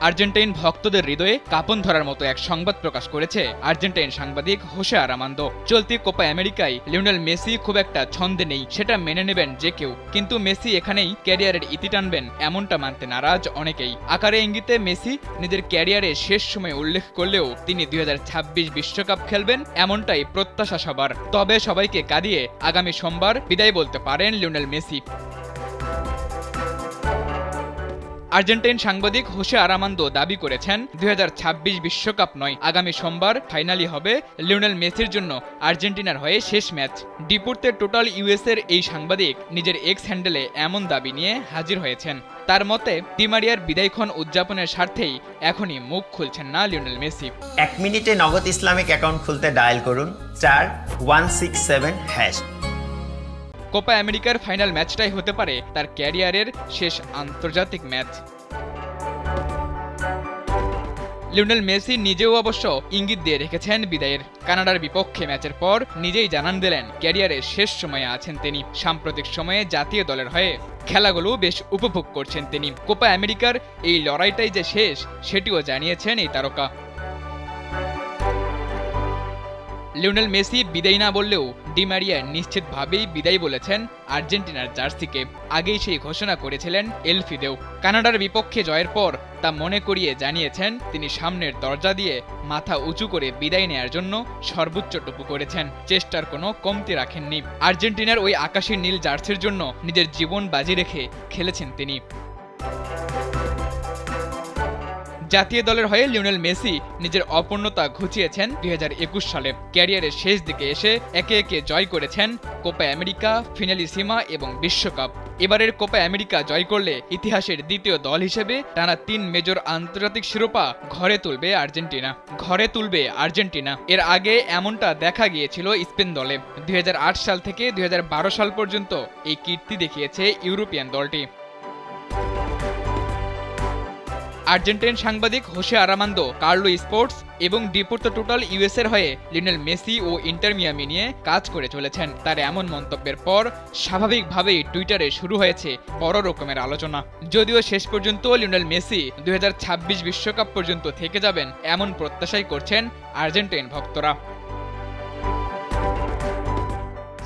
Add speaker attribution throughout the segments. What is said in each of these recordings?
Speaker 1: Argentine ভক্তদের হৃদয়ে কাঁপন ধরার মতো এক সংবাদ প্রকাশ করেছে আর্জেন্টাইন সাংবাদিক হোসে আরামান্দো। চলতি কোপা আমেরিকায় লিওনেল মেসি খুব একটা ছন্দে নেই, সেটা মেনে নেবেন যে কেউ, কিন্তু মেসি এখানেই ক্যারিয়ারের ইতি টানবেন এমনটা মানতে নারাজ অনেকেই। আকারে ইঙ্গিতে মেসি নিজের ক্যারিয়ারের শেষ সময় উল্লেখ করলেও তিনি 2026 বিশ্বকাপ খেলবেন এমনটাই প্রত্যাশা সবার। তবে সবাইকে কাঁদিয়ে আগামী সোমবার বিদায় বলতে পারেন লিওনেল মেসি। আর্জেন্টাইন সাংবাদিক হোসে আরামান্দো দাবি করেছেন 2026 বিশ্বকাপ নয়, আগামী সোমবার ফাইনালই হবে লিওনেল মেসির জন্য আর্জেন্টিনার হয়ে শেষ ম্যাচ। ডিপোর্তে টোটাল ইউএসের এই সাংবাদিক নিজের এক্স হ্যান্ডেলে এমন দাবি নিয়ে হাজির হয়েছেন। তার মতে ডি মারিয়ার বিদায়ক্ষণ উদযাপনের স্বার্থেই এখনই মুখ খুলছেন না লিওনেল মেসি।
Speaker 2: 1 মিনিটে নগদ ইসলামিক অ্যাকাউন্ট খুলতে ডায়াল করুন *167#।
Speaker 1: কোপা আমেরিকার ফাইনাল ম্যাচটাই হতে পারে তার ক্যারিয়ারের শেষ আন্তর্জাতিক ম্যাচ। লিওনেল মেসি নিজেও অবশ্য ইঙ্গিত দিয়ে রেখেছেন বিদায়ের। কানাডার বিপক্ষে ম্যাচের পর নিজেই জানান দিলেন ক্যারিয়ারের শেষ সময়ে আছেন তিনি। সাম্প্রতিক সময়ে জাতীয় দলের হয়ে খেলাগুলো বেশ উপভোগ করছেন তিনি। কোপা আমেরিকার এই লড়াইটাই যে শেষ সেটিও জানিয়েছেন এই তারকা। লিওনেল মেসি বিদায় না বললেও ডি মারিয়া নিশ্চিতভাবেই বিদায় বলেছেন আর্জেন্টিনার জার্সিকে। আগেই সেই ঘোষণা করেছিলেন এলফিদেও। কানাডার বিপক্ষে জয়ের পর তা মনে করিয়ে জানিয়েছেন তিনি সামনের দরজা দিয়ে মাথা উঁচু করে বিদায় নেয়ার জন্য সর্বোচ্চটুকু করেছেন, চেষ্টার কোনো কমতি রাখেননি। আর্জেন্টিনার ওই আকাশী নীল জার্সির জন্য নিজের জীবন বাজি রেখে খেলেছেন তিনি। জাতীয় দলের হয়ে লিওনেল মেসি নিজের অপূর্ণতা ঘুচিয়েছেন 2021 সালে। ক্যারিয়ারের শেষ দিকে এসে একে একে জয় করেছেন কোপা আমেরিকা, ফিনালিসিমা এবং বিশ্বকাপ। এবারের কোপা আমেরিকা জয় করলে ইতিহাসের দ্বিতীয় দল হিসেবে টানা 3 মেজর আন্তর্জাতিক শিরোপা ঘরে তুলবে আর্জেন্টিনা। এর আগে এমনটা দেখা গিয়েছিল স্পেন দলে। 2008 সাল থেকে 2012 সাল পর্যন্ত এই কীর্তি দেখিয়েছে ইউরোপিয়ান দলটি। আর্জেন্টাইন সাংবাদিক হোসে আরামান্দো কার্লো স্পোর্টস এবং ডিপোর্তো টোটাল ইউএসের হয়ে লিওনেল মেসি ও ইন্টার মিয়ামি নিয়ে কাজ করে চলেছেন। তার এমন মন্তব্যের পর স্বাভাবিকভাবেই টুইটারে শুরু হয়েছে বড় রকমের আলোচনা। যদিও শেষ পর্যন্ত লিওনেল মেসি 2026 বিশ্বকাপ পর্যন্ত থেকে যাবেন এমন প্রত্যাশাই করছেন আর্জেন্টাইন ভক্তরা।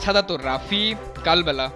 Speaker 1: সাদাতুর রাফি, কালবেলা।